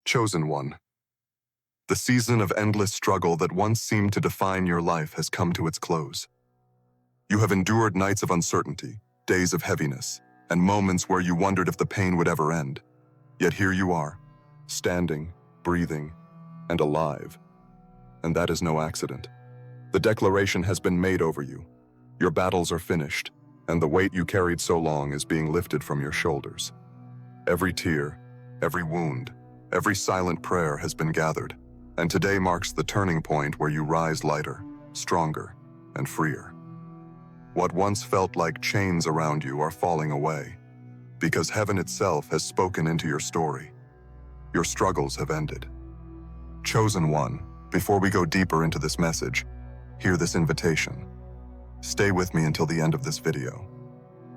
Chosen one. The season of endless struggle that once seemed to define your life has come to its close. You have endured nights of uncertainty, days of heaviness, and moments where you wondered if the pain would ever end. Yet here you are, standing, breathing, and alive. And that is no accident. The declaration has been made over you. Your battles are finished, and the weight you carried so long is being lifted from your shoulders. Every tear, every wound, every silent prayer has been gathered, and today marks the turning point where you rise lighter, stronger, and freer. What once felt like chains around you are falling away, because heaven itself has spoken into your story. Your struggles have ended. Chosen one, before we go deeper into this message, hear this invitation. Stay with me until the end of this video.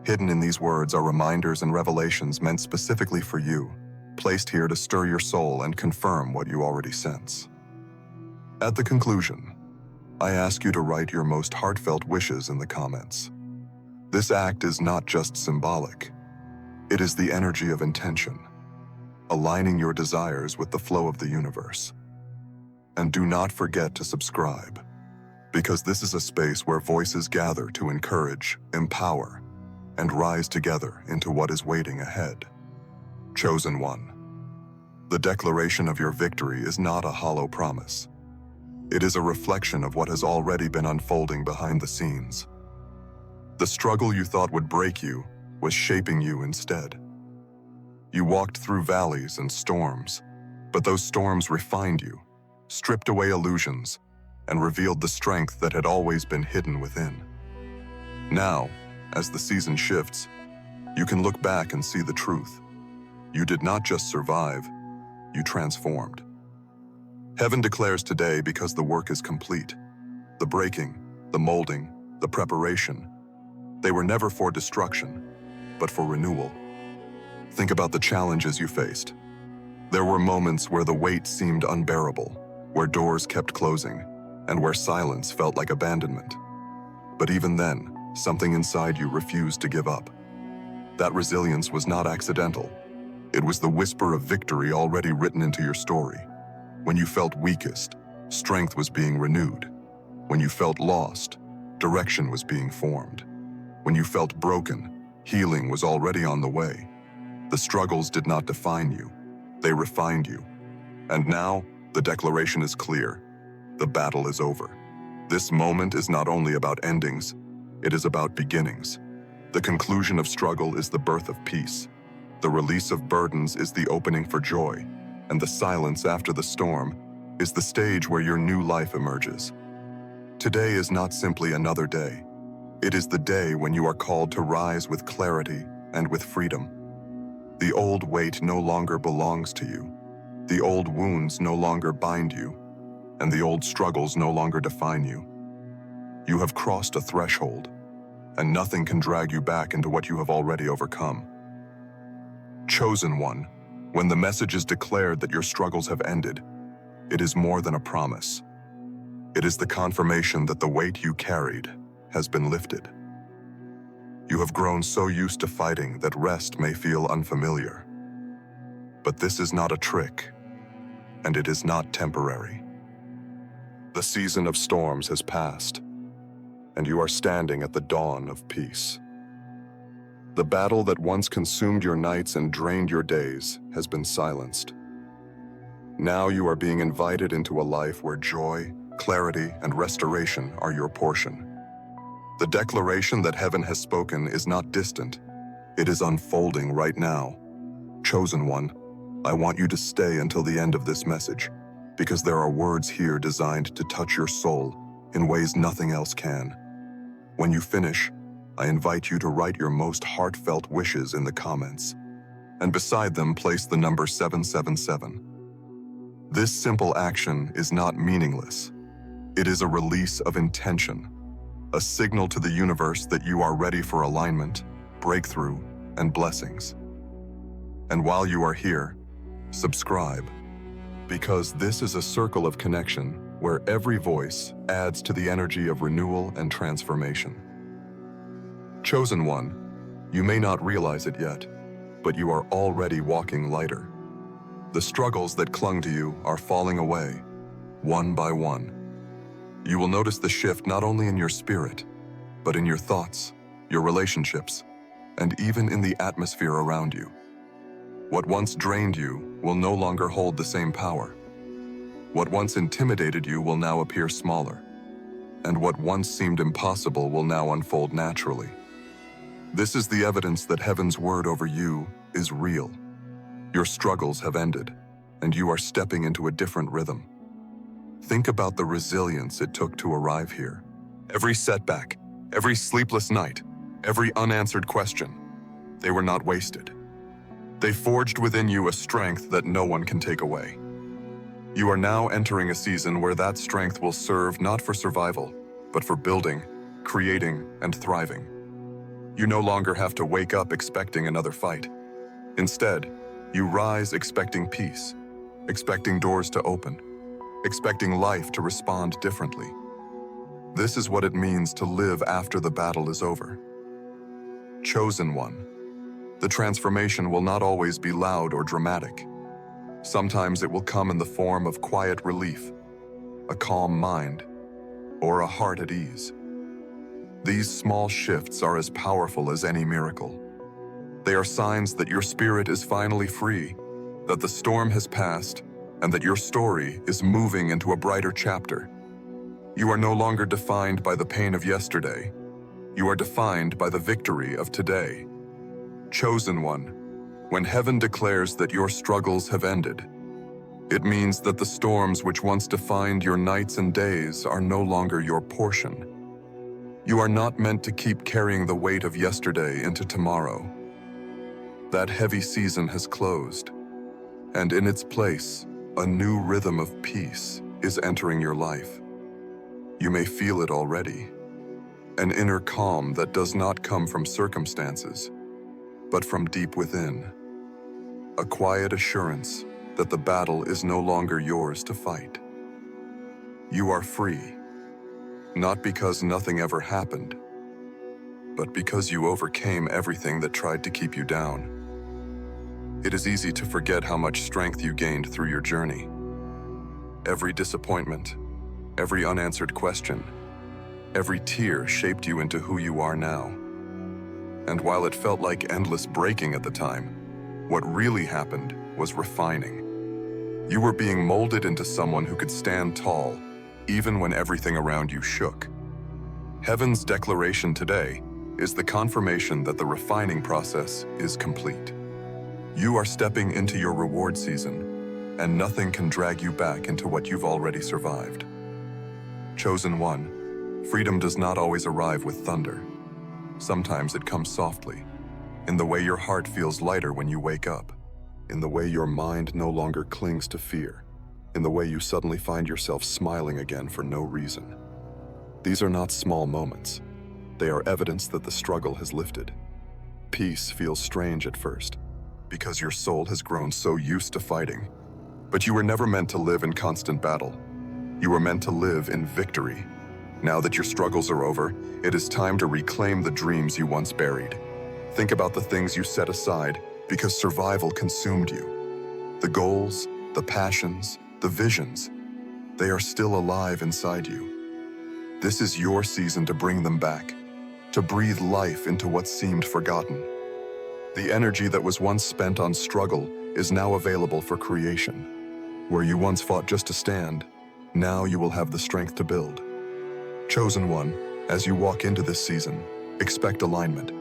Hidden in these words are reminders and revelations meant specifically for you, placed here to stir your soul and confirm what you already sense. At the conclusion, I ask you to write your most heartfelt wishes in the comments. This act is not just symbolic. It is the energy of intention, aligning your desires with the flow of the universe. And do not forget to subscribe, because this is a space where voices gather to encourage, empower, and rise together into what is waiting ahead. Chosen one. The declaration of your victory is not a hollow promise. It is a reflection of what has already been unfolding behind the scenes. The struggle you thought would break you was shaping you instead. You walked through valleys and storms, but those storms refined you, stripped away illusions, and revealed the strength that had always been hidden within. Now, as the season shifts, you can look back and see the truth. You did not just survive, you transformed. Heaven declares today because the work is complete. The breaking, the molding, the preparation, they were never for destruction, but for renewal. Think about the challenges you faced. There were moments where the weight seemed unbearable, where doors kept closing, and where silence felt like abandonment. But even then, something inside you refused to give up. That resilience was not accidental. It was the whisper of victory already written into your story. When you felt weakest, strength was being renewed. When you felt lost, direction was being formed. When you felt broken, healing was already on the way. The struggles did not define you. They refined you. And now, the declaration is clear. The battle is over. This moment is not only about endings, it is about beginnings. The conclusion of struggle is the birth of peace. The release of burdens is the opening for joy, and the silence after the storm is the stage where your new life emerges. Today is not simply another day. It is the day when you are called to rise with clarity and with freedom. The old weight no longer belongs to you. The old wounds no longer bind you, and the old struggles no longer define you. You have crossed a threshold, and nothing can drag you back into what you have already overcome. Chosen one, when the message is declared that your struggles have ended, it is more than a promise. It is the confirmation that the weight you carried has been lifted. You have grown so used to fighting that rest may feel unfamiliar. But this is not a trick, and it is not temporary. The season of storms has passed, and you are standing at the dawn of peace. The battle that once consumed your nights and drained your days has been silenced. Now you are being invited into a life where joy, clarity, and restoration are your portion. The declaration that heaven has spoken is not distant. It is unfolding right now. Chosen one, I want you to stay until the end of this message, because there are words here designed to touch your soul in ways nothing else can. When you finish, I invite you to write your most heartfelt wishes in the comments, and beside them place the number 777. This simple action is not meaningless. It is a release of intention, a signal to the universe that you are ready for alignment, breakthrough, and blessings. And while you are here, subscribe, because this is a circle of connection where every voice adds to the energy of renewal and transformation. Chosen one, you may not realize it yet, but you are already walking lighter. The struggles that clung to you are falling away, one by one. You will notice the shift not only in your spirit, but in your thoughts, your relationships, and even in the atmosphere around you. What once drained you will no longer hold the same power. What once intimidated you will now appear smaller, and what once seemed impossible will now unfold naturally. This is the evidence that heaven's word over you is real. Your struggles have ended, and you are stepping into a different rhythm. Think about the resilience it took to arrive here. Every setback, every sleepless night, every unanswered question, they were not wasted. They forged within you a strength that no one can take away. You are now entering a season where that strength will serve not for survival, but for building, creating, and thriving. You no longer have to wake up expecting another fight. Instead, you rise expecting peace, expecting doors to open, expecting life to respond differently. This is what it means to live after the battle is over. Chosen one. The transformation will not always be loud or dramatic. Sometimes it will come in the form of quiet relief, a calm mind, or a heart at ease. These small shifts are as powerful as any miracle. They are signs that your spirit is finally free, that the storm has passed, and that your story is moving into a brighter chapter. You are no longer defined by the pain of yesterday. You are defined by the victory of today. Chosen one. When heaven declares that your struggles have ended, it means that the storms which once defined your nights and days are no longer your portion. You are not meant to keep carrying the weight of yesterday into tomorrow. That heavy season has closed, and in its place, a new rhythm of peace is entering your life. You may feel it already, an inner calm that does not come from circumstances, but from deep within. A quiet assurance that the battle is no longer yours to fight. You are free, not because nothing ever happened, but because you overcame everything that tried to keep you down. It is easy to forget how much strength you gained through your journey. Every disappointment, every unanswered question, every tear shaped you into who you are now. And while it felt like endless breaking at the time, what really happened was refining. You were being molded into someone who could stand tall, even when everything around you shook. Heaven's declaration today is the confirmation that the refining process is complete. You are stepping into your reward season, and nothing can drag you back into what you've already survived. Chosen one, freedom does not always arrive with thunder. Sometimes it comes softly, in the way your heart feels lighter when you wake up, in the way your mind no longer clings to fear, in the way you suddenly find yourself smiling again for no reason. These are not small moments. They are evidence that the struggle has lifted. Peace feels strange at first, because your soul has grown so used to fighting. But you were never meant to live in constant battle. You were meant to live in victory. Now that your struggles are over, it is time to reclaim the dreams you once buried. Think about the things you set aside because survival consumed you. The goals, the passions, the visions, they are still alive inside you. This is your season to bring them back, to breathe life into what seemed forgotten. The energy that was once spent on struggle is now available for creation. Where you once fought just to stand, now you will have the strength to build. Chosen one, as you walk into this season, expect alignment.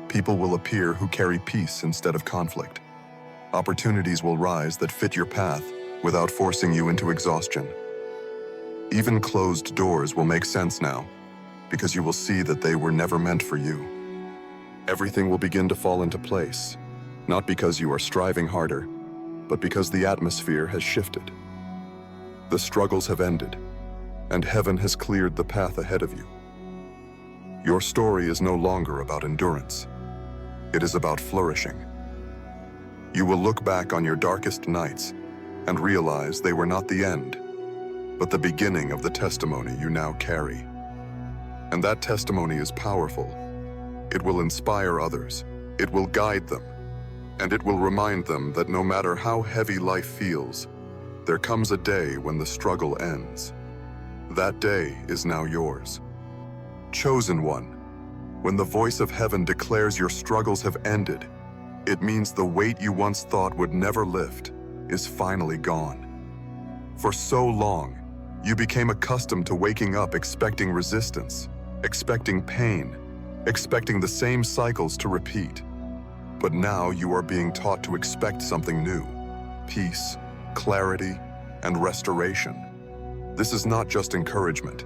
People will appear who carry peace instead of conflict. Opportunities will rise that fit your path without forcing you into exhaustion. Even closed doors will make sense now, because you will see that they were never meant for you. Everything will begin to fall into place, not because you are striving harder, but because the atmosphere has shifted. The struggles have ended, and heaven has cleared the path ahead of you. Your story is no longer about endurance. It is about flourishing. You will look back on your darkest nights and realize they were not the end, but the beginning of the testimony you now carry. And that testimony is powerful. It will inspire others. It will guide them. and it will remind them that no matter how heavy life feels, there comes a day when the struggle ends. That day is now yours. Chosen one, when the voice of heaven declares your struggles have ended, it means the weight you once thought would never lift is finally gone. For so long, you became accustomed to waking up expecting resistance, expecting pain, expecting the same cycles to repeat. But now you are being taught to expect something new: peace, clarity, and restoration. This is not just encouragement.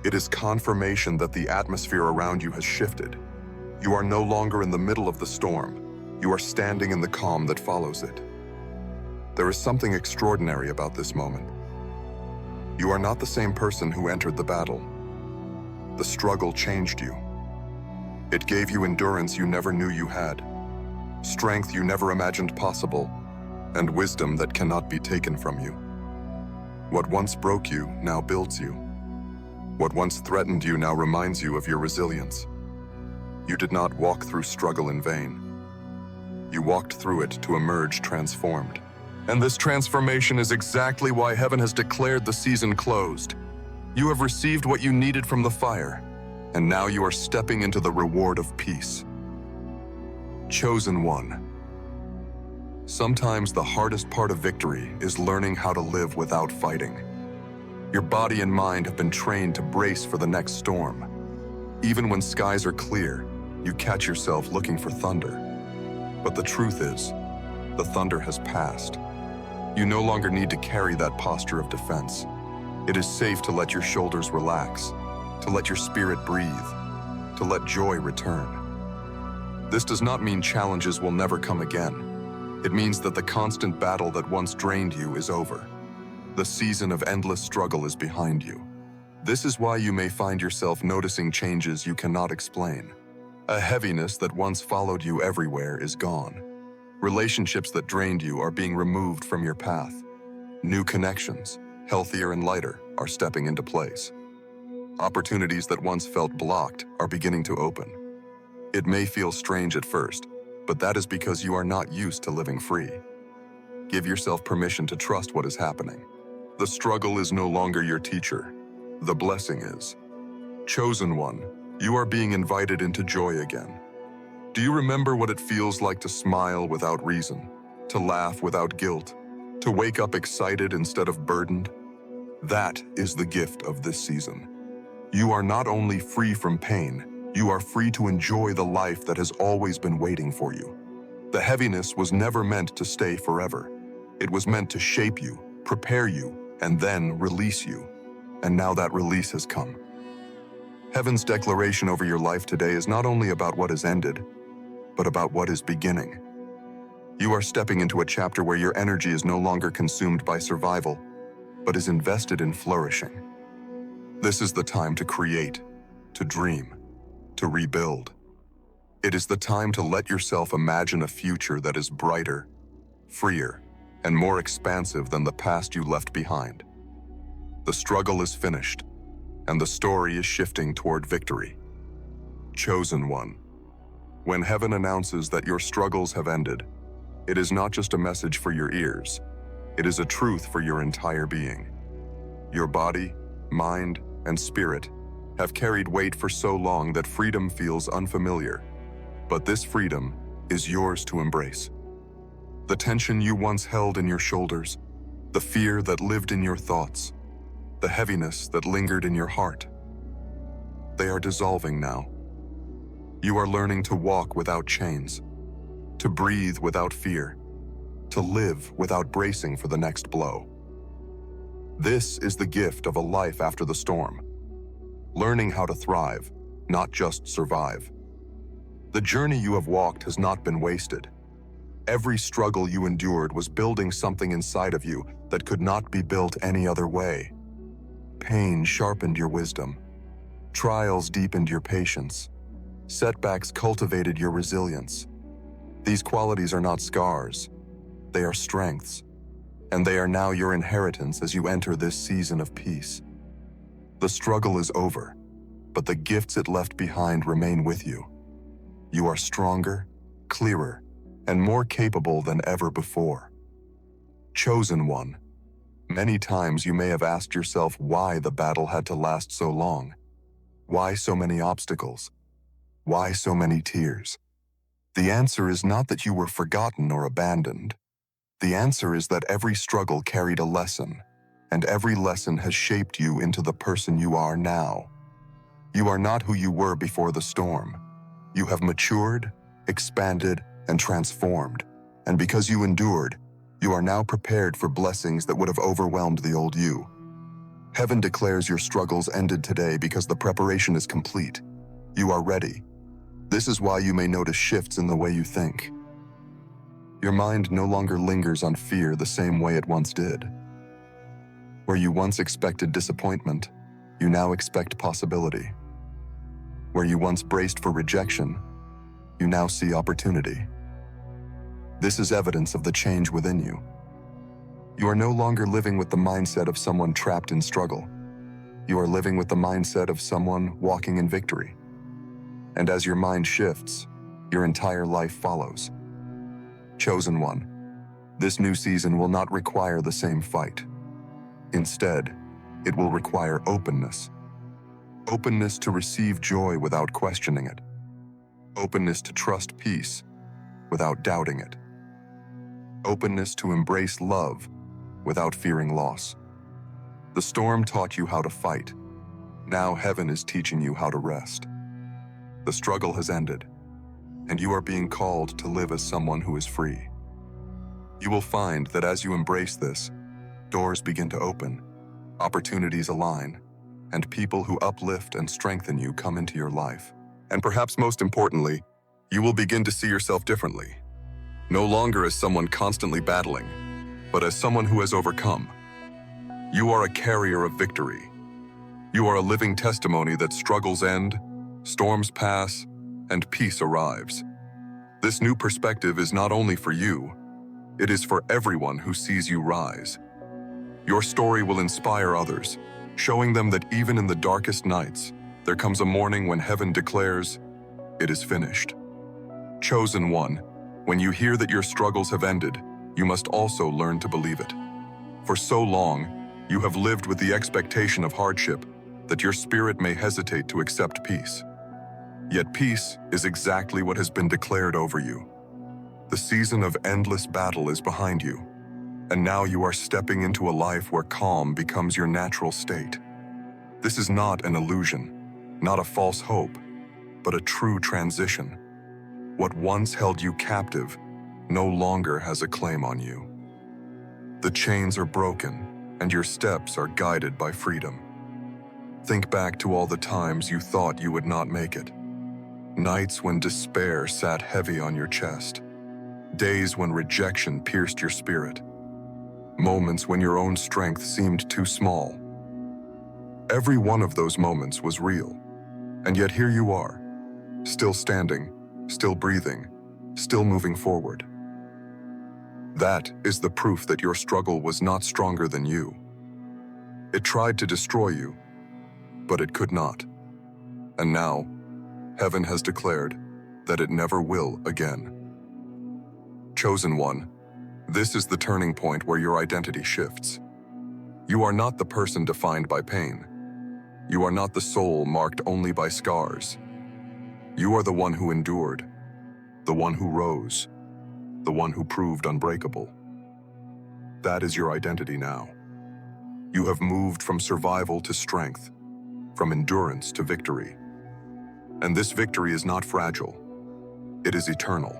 It is confirmation that the atmosphere around you has shifted. You are no longer in the middle of the storm. You are standing in the calm that follows it. There is something extraordinary about this moment. You are not the same person who entered the battle. The struggle changed you. It gave you endurance you never knew you had, strength you never imagined possible, and wisdom that cannot be taken from you. What once broke you now builds you. What once threatened you now reminds you of your resilience. You did not walk through struggle in vain. You walked through it to emerge transformed. And this transformation is exactly why heaven has declared the season closed. You have received what you needed from the fire, and now you are stepping into the reward of peace. Chosen one. Sometimes the hardest part of victory is learning how to live without fighting. Your body and mind have been trained to brace for the next storm. Even when skies are clear, you catch yourself looking for thunder. But the truth is, the thunder has passed. You no longer need to carry that posture of defense. It is safe to let your shoulders relax, to let your spirit breathe, to let joy return. This does not mean challenges will never come again. It means that the constant battle that once drained you is over. The season of endless struggle is behind you. This is why you may find yourself noticing changes you cannot explain. A heaviness that once followed you everywhere is gone. Relationships that drained you are being removed from your path. New connections, healthier and lighter, are stepping into place. Opportunities that once felt blocked are beginning to open. It may feel strange at first, but that is because you are not used to living free. Give yourself permission to trust what is happening. The struggle is no longer your teacher. The blessing is. Chosen one, you are being invited into joy again. Do you remember what it feels like to smile without reason, to laugh without guilt, to wake up excited instead of burdened? That is the gift of this season. You are not only free from pain, you are free to enjoy the life that has always been waiting for you. The heaviness was never meant to stay forever. It was meant to shape you, prepare you, and then release you. And now that release has come. Heaven's declaration over your life today is not only about what has ended, but about what is beginning. You are stepping into a chapter where your energy is no longer consumed by survival, but is invested in flourishing. This is the time to create, to dream, to rebuild. It is the time to let yourself imagine a future that is brighter, freer, and more expansive than the past you left behind. The struggle is finished, and the story is shifting toward victory. Chosen one. When heaven announces that your struggles have ended, it is not just a message for your ears, it is a truth for your entire being. Your body, mind, and spirit have carried weight for so long that freedom feels unfamiliar, but this freedom is yours to embrace. The tension you once held in your shoulders, the fear that lived in your thoughts, the heaviness that lingered in your heart, they are dissolving now. You are learning to walk without chains, to breathe without fear, to live without bracing for the next blow. This is the gift of a life after the storm. Learning how to thrive, not just survive. The journey you have walked has not been wasted. Every struggle you endured was building something inside of you that could not be built any other way. Pain sharpened your wisdom. Trials deepened your patience. Setbacks cultivated your resilience. These qualities are not scars. They are strengths. And they are now your inheritance as you enter this season of peace. The struggle is over, but the gifts it left behind remain with you. You are stronger, clearer, and more capable than ever before. Chosen one, many times you may have asked yourself why the battle had to last so long. Why so many obstacles? Why so many tears? The answer is not that you were forgotten or abandoned. The answer is that every struggle carried a lesson, and every lesson has shaped you into the person you are now. You are not who you were before the storm. You have matured, expanded, and transformed, and because you endured, you are now prepared for blessings that would have overwhelmed the old you. Heaven declares your struggles ended today because the preparation is complete. You are ready. This is why you may notice shifts in the way you think. Your mind no longer lingers on fear the same way it once did. Where you once expected disappointment, you now expect possibility. Where you once braced for rejection, you now see opportunity. This is evidence of the change within you. You are no longer living with the mindset of someone trapped in struggle. You are living with the mindset of someone walking in victory. And as your mind shifts, your entire life follows. Chosen one, this new season will not require the same fight. Instead, it will require openness. Openness to receive joy without questioning it. Openness to trust peace without doubting it. Openness to embrace love without fearing loss. The storm taught you how to fight. Now heaven is teaching you how to rest. The struggle has ended, and you are being called to live as someone who is free. You will find that as you embrace this, doors begin to open, opportunities align, and people who uplift and strengthen you come into your life. And perhaps most importantly, you will begin to see yourself differently. No longer as someone constantly battling, but as someone who has overcome. You are a carrier of victory. You are a living testimony that struggles end, storms pass, and peace arrives. This new perspective is not only for you, it is for everyone who sees you rise. Your story will inspire others, showing them that even in the darkest nights, there comes a morning when heaven declares, "It is finished." Chosen one, when you hear that your struggles have ended, you must also learn to believe it. For so long, you have lived with the expectation of hardship that your spirit may hesitate to accept peace. Yet peace is exactly what has been declared over you. The season of endless battle is behind you, and now you are stepping into a life where calm becomes your natural state. This is not an illusion, not a false hope, but a true transition. What once held you captive no longer has a claim on you. The chains are broken, and your steps are guided by freedom. Think back to all the times you thought you would not make it. Nights when despair sat heavy on your chest. Days when rejection pierced your spirit. Moments when your own strength seemed too small. Every one of those moments was real. And yet here you are, still standing, still breathing, still moving forward. That is the proof that your struggle was not stronger than you. It tried to destroy you, but it could not. And now, heaven has declared that it never will again. Chosen one, this is the turning point where your identity shifts. You are not the person defined by pain. You are not the soul marked only by scars. You are the one who endured, the one who rose, the one who proved unbreakable. That is your identity now. You have moved from survival to strength, from endurance to victory. And this victory is not fragile. It is eternal.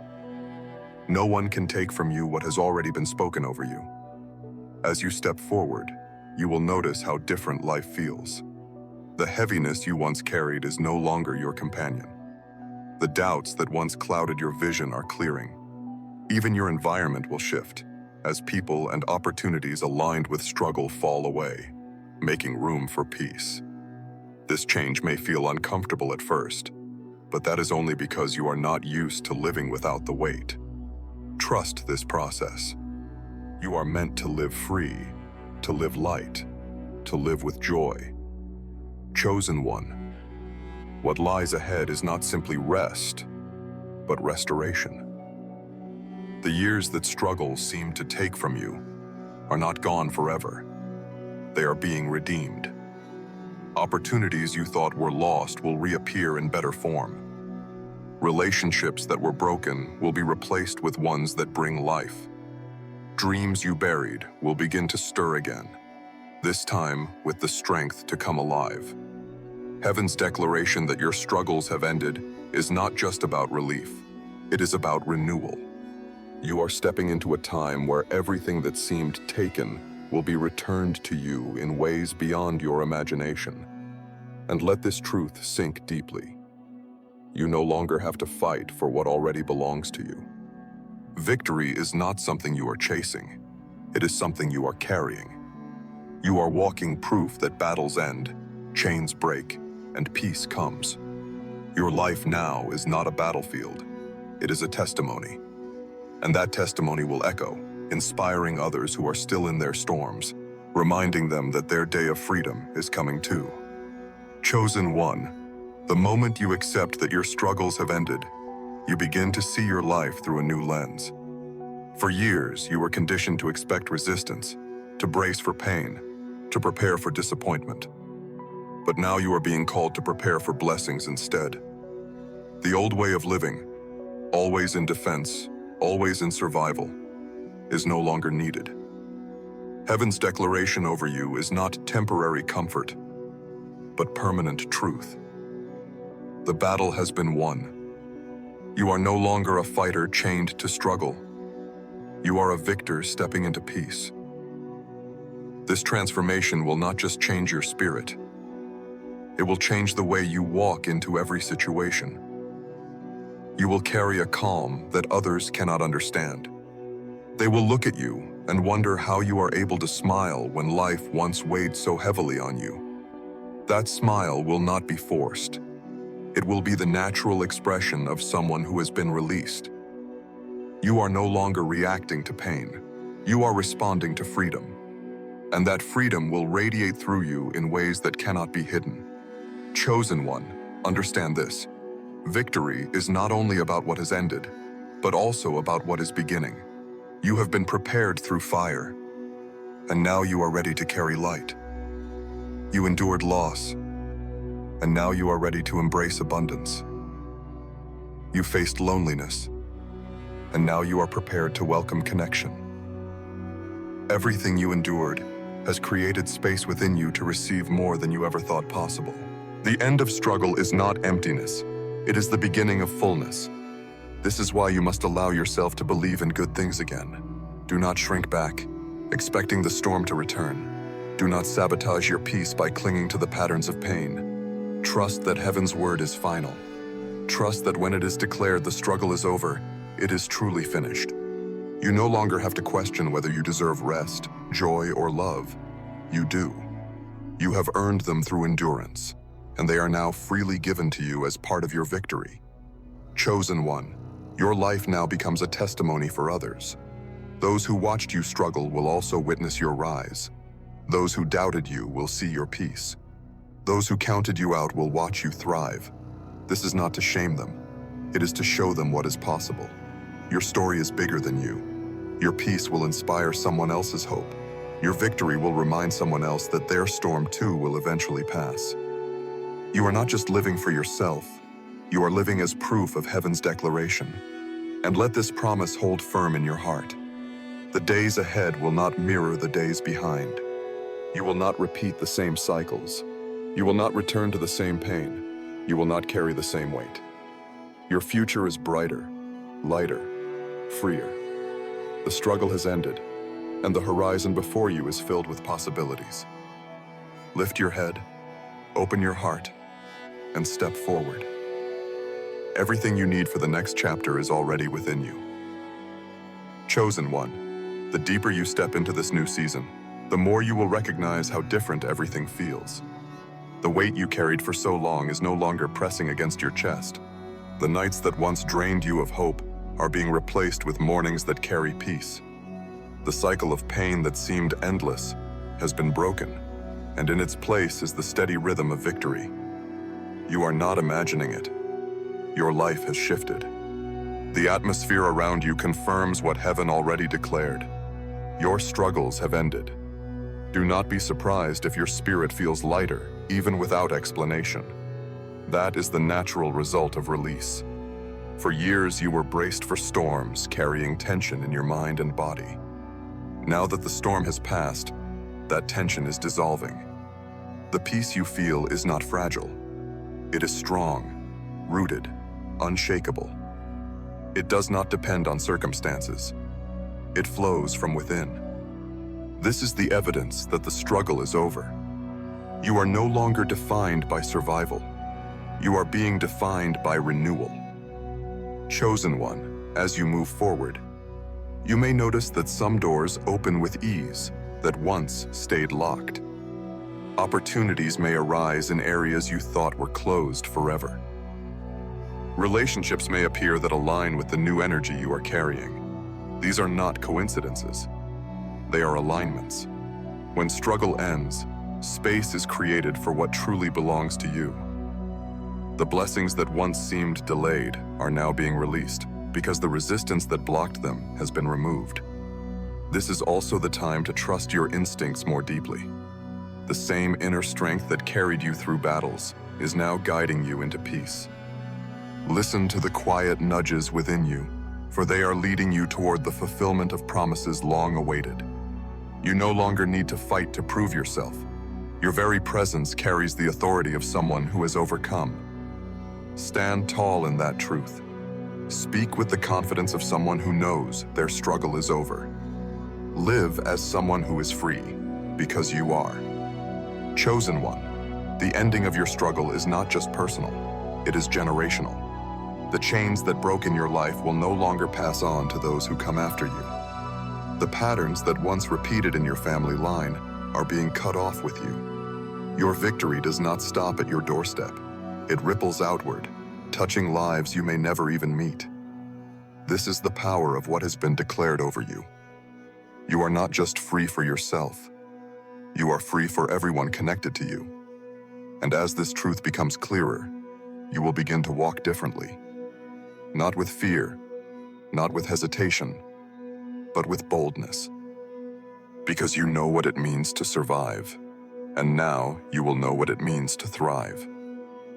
No one can take from you what has already been spoken over you. As you step forward, you will notice how different life feels. The heaviness you once carried is no longer your companion. The doubts that once clouded your vision are clearing. Even your environment will shift, as people and opportunities aligned with struggle fall away, making room for peace. This change may feel uncomfortable at first, but that is only because you are not used to living without the weight. Trust this process. You are meant to live free, to live light, to live with joy. Chosen one, what lies ahead is not simply rest, but restoration. The years that struggle seemed to take from you are not gone forever. They are being redeemed. Opportunities you thought were lost will reappear in better form. Relationships that were broken will be replaced with ones that bring life. Dreams you buried will begin to stir again, this time with the strength to come alive. Heaven's declaration that your struggles have ended is not just about relief, it is about renewal. You are stepping into a time where everything that seemed taken will be returned to you in ways beyond your imagination. And let this truth sink deeply. You no longer have to fight for what already belongs to you. Victory is not something you are chasing. It is something you are carrying. You are walking proof that battles end, chains break, and peace comes. Your life now is not a battlefield. It is a testimony. And that testimony will echo, inspiring others who are still in their storms, reminding them that their day of freedom is coming too. Chosen one, the moment you accept that your struggles have ended, you begin to see your life through a new lens. For years, you were conditioned to expect resistance, to brace for pain, to prepare for disappointment. But now you are being called to prepare for blessings instead. The old way of living, always in defense, always in survival, is no longer needed. Heaven's declaration over you is not temporary comfort, but permanent truth. The battle has been won. You are no longer a fighter chained to struggle. You are a victor stepping into peace. This transformation will not just change your spirit, it will change the way you walk into every situation. You will carry a calm that others cannot understand. They will look at you and wonder how you are able to smile when life once weighed so heavily on you. That smile will not be forced. It will be the natural expression of someone who has been released. You are no longer reacting to pain. You are responding to freedom. And that freedom will radiate through you in ways that cannot be hidden. Chosen one, understand this. Victory is not only about what has ended, but also about what is beginning. You have been prepared through fire, and now you are ready to carry light. You endured loss, and now you are ready to embrace abundance. You faced loneliness, and now you are prepared to welcome connection. Everything you endured has created space within you to receive more than you ever thought possible. The end of struggle is not emptiness. It is the beginning of fullness. This is why you must allow yourself to believe in good things again. Do not shrink back, expecting the storm to return. Do not sabotage your peace by clinging to the patterns of pain. Trust that heaven's word is final. Trust that when it is declared the struggle is over, it is truly finished. You no longer have to question whether you deserve rest, joy, or love. You do. You have earned them through endurance, and they are now freely given to you as part of your victory. Chosen one, your life now becomes a testimony for others. Those who watched you struggle will also witness your rise. Those who doubted you will see your peace. Those who counted you out will watch you thrive. This is not to shame them. It is to show them what is possible. Your story is bigger than you. Your peace will inspire someone else's hope. Your victory will remind someone else that their storm too will eventually pass. You are not just living for yourself, you are living as proof of heaven's declaration. And let this promise hold firm in your heart. The days ahead will not mirror the days behind. You will not repeat the same cycles. You will not return to the same pain. You will not carry the same weight. Your future is brighter, lighter, freer. The struggle has ended, and the horizon before you is filled with possibilities. Lift your head, open your heart, and step forward. Everything you need for the next chapter is already within you. Chosen one, the deeper you step into this new season, the more you will recognize how different everything feels. The weight you carried for so long is no longer pressing against your chest. The nights that once drained you of hope are being replaced with mornings that carry peace. The cycle of pain that seemed endless has been broken, and in its place is the steady rhythm of victory. You are not imagining it. Your life has shifted. The atmosphere around you confirms what heaven already declared. Your struggles have ended. Do not be surprised if your spirit feels lighter, even without explanation. That is the natural result of release. For years you were braced for storms, carrying tension in your mind and body. Now that the storm has passed, that tension is dissolving. The peace you feel is not fragile. It is strong, rooted, unshakable. It does not depend on circumstances. It flows from within. This is the evidence that the struggle is over. You are no longer defined by survival. You are being defined by renewal. Chosen one, as you move forward, you may notice that some doors open with ease that once stayed locked. Opportunities may arise in areas you thought were closed forever. Relationships may appear that align with the new energy you are carrying. These are not coincidences. They are alignments. When struggle ends, space is created for what truly belongs to you. The blessings that once seemed delayed are now being released because the resistance that blocked them has been removed. This is also the time to trust your instincts more deeply. The same inner strength that carried you through battles is now guiding you into peace. Listen to the quiet nudges within you, for they are leading you toward the fulfillment of promises long awaited. You no longer need to fight to prove yourself. Your very presence carries the authority of someone who has overcome. Stand tall in that truth. Speak with the confidence of someone who knows their struggle is over. Live as someone who is free, because you are. Chosen one, the ending of your struggle is not just personal, it is generational. The chains that broke in your life will no longer pass on to those who come after you. The patterns that once repeated in your family line are being cut off with you. Your victory does not stop at your doorstep. It ripples outward, touching lives you may never even meet. This is the power of what has been declared over you. You are not just free for yourself. You are free for everyone connected to you. And as this truth becomes clearer, you will begin to walk differently. Not with fear, not with hesitation, but with boldness. Because you know what it means to survive, and now you will know what it means to thrive.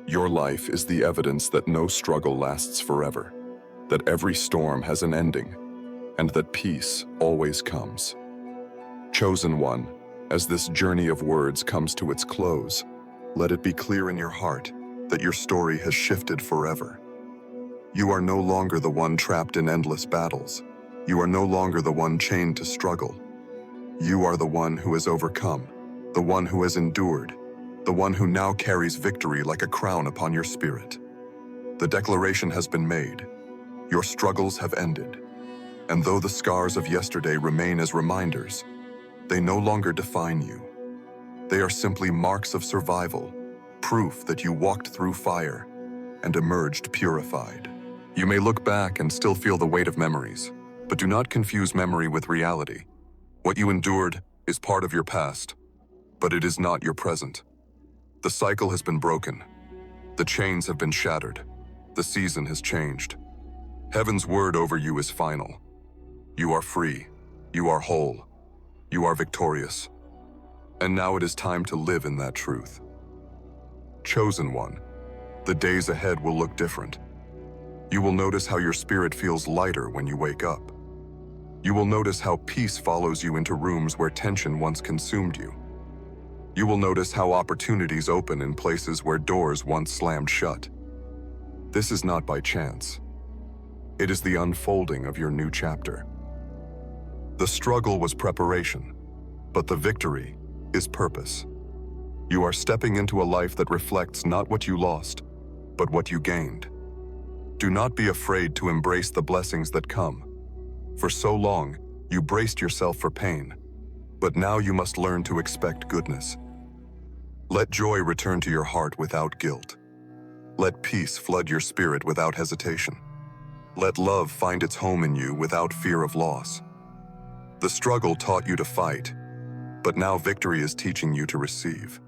Your life is the evidence that no struggle lasts forever, that every storm has an ending, and that peace always comes. Chosen one, as this journey of words comes to its close, let it be clear in your heart that your story has shifted forever. You are no longer the one trapped in endless battles. You are no longer the one chained to struggle. You are the one who has overcome, the one who has endured, the one who now carries victory like a crown upon your spirit. The declaration has been made. Your struggles have ended. And though the scars of yesterday remain as reminders, they no longer define you. They are simply marks of survival, proof that you walked through fire and emerged purified. You may look back and still feel the weight of memories, but do not confuse memory with reality. What you endured is part of your past, but it is not your present. The cycle has been broken. The chains have been shattered. The season has changed. Heaven's word over you is final. You are free. You are whole. You are victorious. And now it is time to live in that truth. Chosen one, the days ahead will look different. You will notice how your spirit feels lighter when you wake up. You will notice how peace follows you into rooms where tension once consumed you. You will notice how opportunities open in places where doors once slammed shut. This is not by chance. It is the unfolding of your new chapter. The struggle was preparation, but the victory is purpose. You are stepping into a life that reflects not what you lost, but what you gained. Do not be afraid to embrace the blessings that come. For so long, you braced yourself for pain, but now you must learn to expect goodness. Let joy return to your heart without guilt. Let peace flood your spirit without hesitation. Let love find its home in you without fear of loss. The struggle taught you to fight, but now victory is teaching you to receive.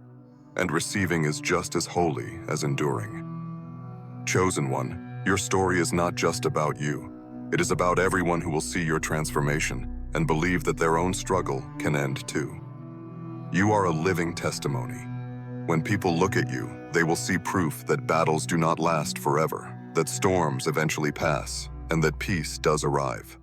And receiving is just as holy as enduring. Chosen one, your story is not just about you. It is about everyone who will see your transformation and believe that their own struggle can end too. You are a living testimony. When people look at you, they will see proof that battles do not last forever, that storms eventually pass, and that peace does arrive.